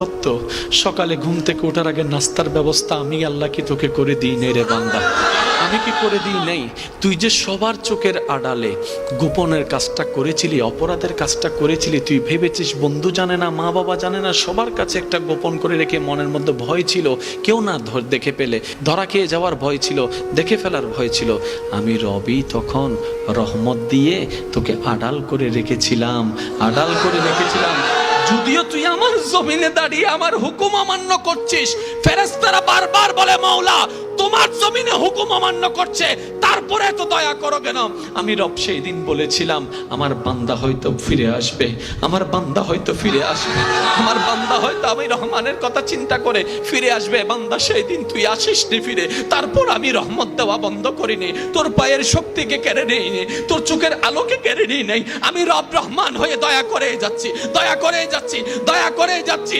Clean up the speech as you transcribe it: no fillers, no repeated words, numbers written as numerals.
সত্য, সকালে ঘুম থেকে ওঠার আগে নাস্তার ব্যবস্থা আমি আল্লাহ কি তোকে করে দিই নেই রে বান্দা? আমি কি করে দিই নেই? তুই যে সবার চোখের আড়ালে গোপনের কাজটা করেছিলি, অপরাধের কাজটা করেছিলি, তুই ভেবেছিস বন্ধু জানে না, মা বাবা জানে না, সবার কাছে একটা গোপন করে রেখে মনের মধ্যে ভয় ছিল, কেউ না দেখে পেলে, ধরা খেয়ে যাওয়ার ভয় ছিল, দেখে ফেলার ভয় ছিল। আমি রবি তখন রহমত দিয়ে তোকে আড়াল করে রেখেছিলাম, আড়াল করে রেখেছিলাম। যদিও তুই আমার জমিনে দাঁড়িয়ে আমার হুকুম অমান্য করছিস, ফেরেশতারা বারবার বলে মাওলা তোমার জমিনে হুকুম অমান্য করছে, তারপরে এত দয়া করো কেন? আমি রব সেই দিন বলেছিলাম আমার বান্দা হয়তো ফিরে আসবে, আমার বান্দা হয়তো ফিরে আসবে, আমার বান্দা হয়তো আমি রহমানের কথা চিন্তা করে ফিরে আসবে। বান্দা সেই দিন তুই আসিসনি ফিরে, তারপর আমি রহমত দেওয়া বন্ধ করিনি, তোর পায়ের শক্তিকে কেড়ে নিইনি, তোর চোখের আলোকে কেড়ে নিই নাই। আমি রব রহমান হয়ে দয়া করে যাচ্ছি, দয়া করে যাচ্ছি, দয়া করে যাচ্ছি।